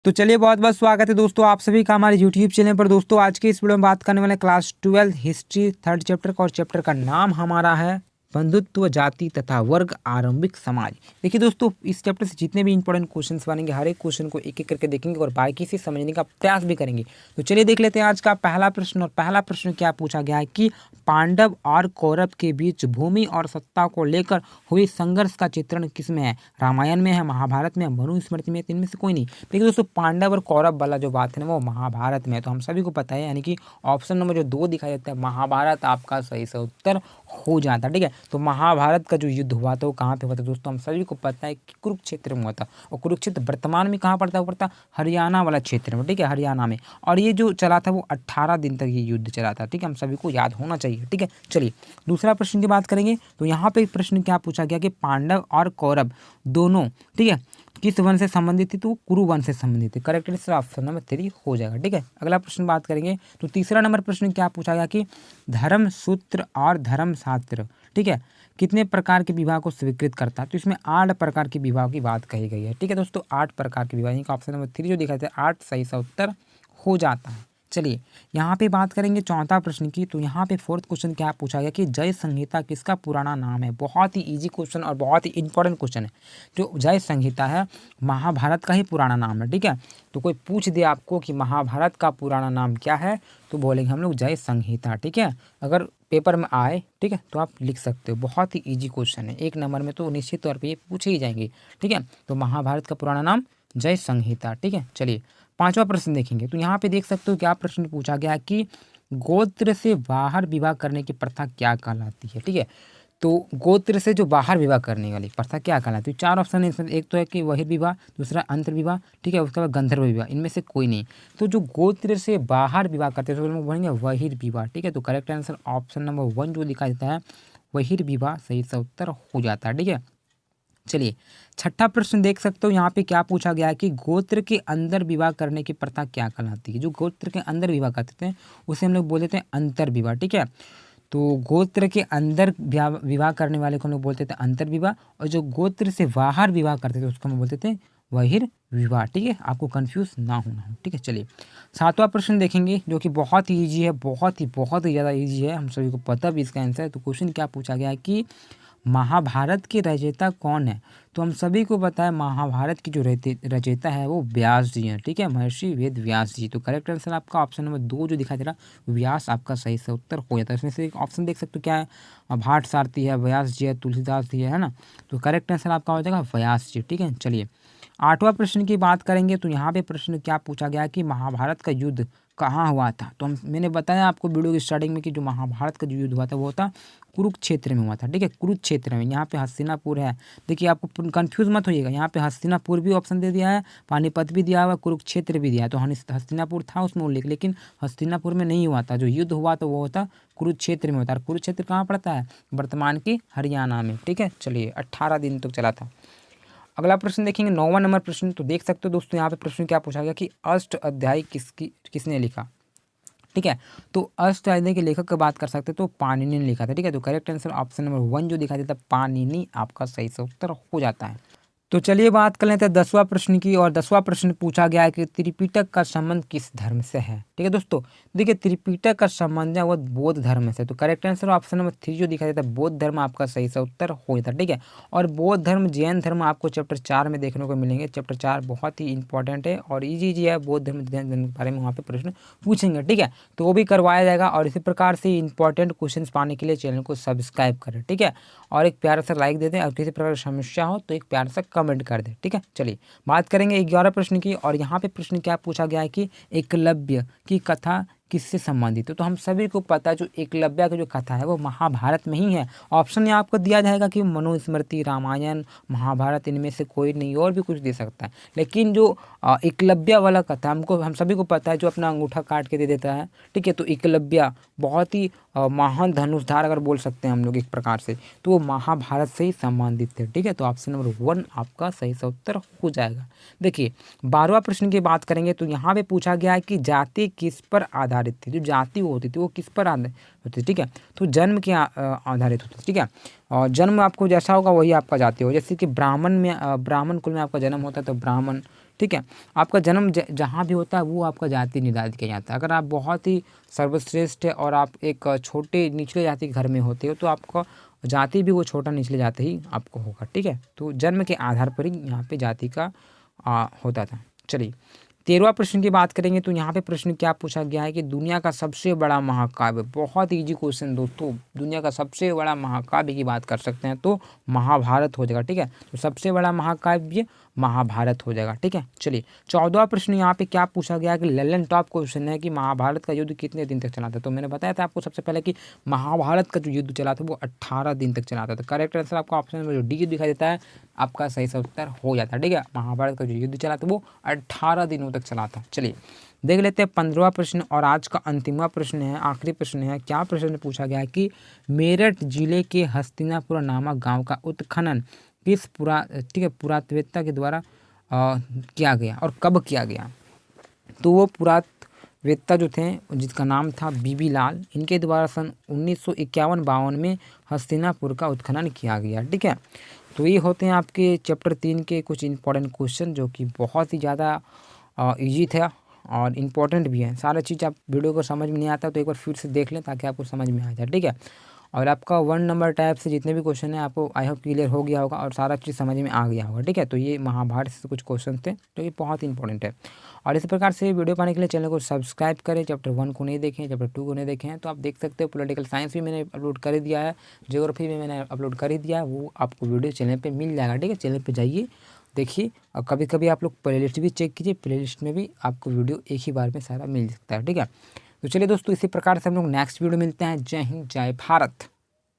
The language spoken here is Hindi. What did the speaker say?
तो चलिए बहुत बहुत स्वागत है दोस्तों आप सभी का हमारे यूट्यूब चैनल पर। दोस्तों आज के इस वीडियो में बात करने वाले क्लास 12 हिस्ट्री थर्ड चैप्टर का, और चैप्टर का नाम हमारा है बंधुत्व, जाति तथा वर्ग, आरंभिक समाज। देखिए दोस्तों, इस चैप्टर से जितने भी इंपॉर्टेंट क्वेश्चंस बनेंगे हर एक क्वेश्चन को एक एक करके देखेंगे और बारीकी से समझने का प्रयास भी करेंगे। तो चलिए देख लेते हैं आज का पहला प्रश्न। और पहला प्रश्न क्या पूछा गया है कि पांडव और कौरव के बीच भूमि और सत्ता को लेकर हुई संघर्ष का चित्रण किसमें है? रामायण में है, महाभारत में है, मनुस्मृति में है, इनमें से कोई नहीं। देखिए दोस्तों, पांडव और कौरव वाला जो बात है ना वो महाभारत में है, तो हम सभी को पता है, यानी कि ऑप्शन नंबर जो 2 दिखाई देता है महाभारत आपका सही से उत्तर हो जाता है। ठीक है, तो महाभारत का जो युद्ध हुआ था वो कहाँ पे हुआ था दोस्तों? हम सभी को पता है कि कुरुक्षेत्र में हुआ था। और कुरुक्षेत्र वर्तमान में कहाँ पड़ता है? वो पड़ता है हरियाणा वाला क्षेत्र में। ठीक है, हरियाणा में। और ये जो चला था वो 18 दिन तक ये युद्ध चला था। ठीक है, हम सभी को याद होना चाहिए। ठीक है, चलिए दूसरा प्रश्न की बात करेंगे। तो यहाँ पे प्रश्न क्या पूछा गया कि पांडव और कौरव दोनों, ठीक है, किस वन से संबंधित थी? तो कुरु वन से संबंधित है। करेक्ट आंसर ऑप्शन नंबर 3 हो जाएगा। ठीक है, अगला प्रश्न बात करेंगे। तो तीसरा नंबर प्रश्न क्या पूछा गया कि धर्म सूत्र और धर्म शास्त्र, ठीक है, कितने प्रकार के विवाह को स्वीकृत करता है? तो इसमें 8 प्रकार के विवाह की बात कही गई है। ठीक है दोस्तों, 8 प्रकार के विवाह, का ऑप्शन नंबर 3 जो दिखाते हैं 8 सही सा उत्तर हो जाता है। चलिए यहाँ पे बात करेंगे चौथा प्रश्न की। तो यहाँ पे फोर्थ क्वेश्चन क्या पूछा गया कि जय संहिता किसका पुराना नाम है? बहुत ही इजी क्वेश्चन और बहुत ही इंपॉर्टेंट क्वेश्चन है। जो जय संहिता है महाभारत का ही पुराना नाम है। ठीक है, तो कोई पूछ दे आपको कि महाभारत का पुराना नाम क्या है, तो बोलेंगे हम लोग जय संहिता। ठीक है, अगर पेपर में आए, ठीक है, तो आप लिख सकते हो। बहुत ही ईजी क्वेश्चन है, 1 नंबर में तो निश्चित तौर पे ये पूछे ही जाएंगे। ठीक है, तो महाभारत का पुराना नाम जय संहिता। ठीक है, चलिए पांचवा प्रश्न देखेंगे। तो यहाँ पे देख सकते हो क्या प्रश्न पूछा गया कि गोत्र से बाहर विवाह करने की प्रथा क्या कहलाती है? ठीक है, तो गोत्र से जो बाहर विवाह करने वाली प्रथा क्या कहलाती है? 4 ऑप्शन है इसमें। एक तो है कि बहिर्विवाह, दूसरा अंतर्विवाह, ठीक है, उसके बाद गंधर्व विवाह, इनमें से कोई नहीं। तो जो गोत्र से बाहर विवाह करते हैं तो लोग बोलेंगे बहिर्विवाह। ठीक है, तो करेक्ट आंसर ऑप्शन नंबर 1 जो दिखाई देता है बहिर्विवाह सही सा उत्तर हो जाता है। ठीक है, चलिए छठा प्रश्न देख सकते हो। यहाँ पे क्या पूछा गया है कि गोत्र के अंदर विवाह करने की प्रथा क्या कहलाती है? जो गोत्र के अंदर विवाह करते हैं उसे हम लोग बोल देते हैं अंतर विवाह। ठीक है, तो गोत्र के अंदर विवाह करने वाले को हम लोग बोलते थे अंतर विवाह, और जो गोत्र से बाहर विवाह करते थे उसको हम बोलते थे बहिर्विवाह। ठीक है, आपको कंफ्यूज ना होना हो। ठीक है, चलिए सातवां प्रश्न देखेंगे जो कि बहुत ही ईजी है, बहुत ही ज़्यादा ईजी है, हम सभी को पता भी इसका आंसर है। तो क्वेश्चन क्या पूछा गया है कि महाभारत के रचयिता कौन है? तो हम सभी को पता है महाभारत की जो रचयिता है वो व्यास जी हैं। ठीक है, महर्षि वेद व्यास जी। तो करेक्ट आंसर आपका ऑप्शन नंबर 2 जो दिखाई दे रहा व्यास आपका सही से उत्तर हो जाता है। इसमें से एक ऑप्शन देख सकते हो क्या है, भाट सारथी है, व्यास जी है, तुलसीदास जी है ना। तो करेक्ट आंसर आपका हो जाएगा व्यास जी। ठीक है, चलिए आठवां प्रश्न की बात करेंगे। तो यहाँ पे प्रश्न क्या पूछा गया कि महाभारत का युद्ध कहाँ हुआ था? तो मैंने बताया आपको वीडियो की स्टार्टिंग में कि जो महाभारत का जो युद्ध हुआ था वो था कुरुक्षेत्र में हुआ था। ठीक है, कुरुक्षेत्र में। यहाँ पे हस्तिनापुर है, देखिए आपको कंफ्यूज मत होइएगा, यहाँ पे हस्तिनापुर भी ऑप्शन दे दिया है, पानीपत भी दिया हुआ, कुरुक्षेत्र भी दिया है। तो हस्तिनापुर था उसमें उल्लेख, लेकिन हस्तिनापुर में नहीं हुआ था। जो युद्ध हुआ था वो होता कुरुक्षेत्र में होता है। कुरुक्षेत्र कहाँ पड़ता है? वर्तमान की हरियाणा में। ठीक है, चलिए 18 दिन तक चला था। अगला प्रश्न देखेंगे 9वां नंबर प्रश्न। तो देख सकते हो दोस्तों यहाँ पे प्रश्न क्या पूछा गया कि अष्ट अध्याय किसने लिखा? ठीक है, तो अष्ट अध्याय के लेखक की बात कर सकते हैं तो पाणिनि ने लिखा था। ठीक है, तो करेक्ट आंसर ऑप्शन नंबर 1 जो दिखाई देता है पाणिनि आपका सही से उत्तर हो जाता है। तो चलिए बात कर लेते हैं 10वां प्रश्न की। और 10वां प्रश्न पूछा गया है कि त्रिपिटक का संबंध किस धर्म से है? ठीक है दोस्तों, देखिए त्रिपिटक का संबंध है वो बौद्ध धर्म से। तो करेक्ट आंसर ऑप्शन नंबर 3 जो दिखाई देता है बौद्ध धर्म आपका सही सा उत्तर हो जाता है। ठीक है, और बौद्ध धर्म, जैन धर्म आपको चैप्टर 4 में देखने को मिलेंगे। चैप्टर 4 बहुत ही इंपॉर्टेंट है और ईजी है। बौद्ध धर्म, जैन धर्म के बारे में वहाँ पे प्रश्न पूछेंगे। ठीक है, तो वो भी करवाया जाएगा। और इसी प्रकार से इंपॉर्टेंट क्वेश्चन पाने के लिए चैनल को सब्सक्राइब करें। ठीक है, और एक प्यारा सा लाइक दे दें, और किसी प्रकार की समस्या हो तो एक प्यारा सा कमेंट कर दें। ठीक है, चलिए बात करेंगे 11 प्रश्न की। और यहाँ पे प्रश्न क्या पूछा गया है कि एकलव्य की कथा किससे संबंधित है? तो हम सभी को पता है जो एकलव्य की जो कथा है वो महाभारत में ही है। ऑप्शन यहाँ आपको दिया जाएगा कि मनुस्मृति, रामायण, महाभारत, इनमें से कोई नहीं, और भी कुछ दे सकता है। लेकिन जो एकलव्य वाला कथा हम सभी को पता है, जो अपना अंगूठा काट के दे देता है। ठीक है, तो एकलव्य बहुत ही महान धनुषधार अगर बोल सकते हैं हम लोग एक प्रकार से, तो वो महाभारत से ही संबंधित है। ठीक है, तो ऑप्शन नंबर 1 आपका सही सा उत्तर हो जाएगा। देखिए 12वां प्रश्न की बात करेंगे। तो यहाँ पे पूछा गया है कि जाति किस पर आधारित थी? जो जाति होती थी वो किस पर आधारित होती? ठीक है, तो जन्म के आधारित होती। ठीक है, और जन्म आपको जैसा होगा वही आपका जाति होगा। जैसे कि ब्राह्मण कुल में आपका जन्म होता है तो ब्राह्मण ठीक है। आपका जन्म जहाँ भी होता है वो आपका जाति निर्धारित किया जाता है। अगर आप बहुत ही सर्वश्रेष्ठ है और आप एक छोटे निचले जाति के घर में होते हो तो आपका जाति भी वो छोटा निचले जाति ही आपको होगा, ठीक है। तो जन्म के आधार पर ही यहाँ पे जाति का होता था। चलिए 13वां प्रश्न की बात करेंगे तो यहाँ पे प्रश्न क्या पूछा गया है कि दुनिया का सबसे बड़ा महाकाव्य, बहुत इजी क्वेश्चन दोस्तों, दुनिया का सबसे बड़ा महाकाव्य की बात कर सकते हैं तो महाभारत हो जाएगा, ठीक है। तो सबसे बड़ा महाकाव्य महाभारत हो जाएगा, ठीक है। चलिए 14वां प्रश्न यहाँ पे क्या पूछा गया है कि ललन टॉप क्वेश्चन है कि महाभारत का युद्ध कितने दिन तक चला था। तो मैंने बताया था आपको सबसे पहले कि महाभारत का जो युद्ध चला था वो 18 दिन तक चला था। तो करेक्ट आंसर आपको ऑप्शन में जो डी दिखाई देता है आपका सही से उत्तर हो जाता है, ठीक है। महाभारत का जो युद्ध चला था वो 18 दिनों तक चला था। चलिए देख लेते हैं 15वां प्रश्न और आज का अंतिमवां प्रश्न है, आखिरी प्रश्न है। क्या प्रश्न पूछा गया है कि मेरठ जिले के हस्तिनापुर नामक गांव का उत्खनन किस पुरातत्ववेत्ता के द्वारा किया गया और कब किया गया। तो वो पुरातत्ववेत्ता जो थे जिसका नाम था बीबी लाल, इनके द्वारा सन 1951-52 में हस्तिनापुर का उत्खनन किया गया, ठीक है। तो ये होते हैं आपके चैप्टर 3 के कुछ इंपॉर्टेंट क्वेश्चन जो कि बहुत ही ज़्यादा ईजी था और इम्पॉर्टेंट भी है। सारा चीज़ आप वीडियो को समझ में नहीं आता तो एक बार फिर से देख लें ताकि आपको समझ में आ जाए, ठीक है। और आपका 1 नंबर टाइप से जितने भी क्वेश्चन है आपको आई होप क्लियर हो गया होगा और सारा चीज़ समझ में आ गया होगा, ठीक है। तो ये महाभारत से कुछ क्वेश्चन थे जो कि बहुत इंपॉर्टेंट है। और इस प्रकार से वीडियो पाने के लिए चैनल को सब्सक्राइब करें। चैप्टर 1 को नहीं देखें, चैप्टर 2 को नहीं देखें तो आप देख सकते हो। पॉलिटिकल साइंस भी मैंने अपलोड कर दिया है, ज्योग्राफी भी मैंने अपलोड कर दिया है, वो आपको वीडियो चैनल पर मिल जाएगा, ठीक है। चैनल पर जाइए देखिए और कभी कभी आप लोग प्लेलिस्ट भी चेक कीजिए, प्लेलिस्ट में भी आपको वीडियो एक ही बार में सारा मिल सकता है, ठीक है। तो चलिए दोस्तों इसी प्रकार से हम लोग नेक्स्ट वीडियो मिलते हैं। जय हिंद, जय भारत।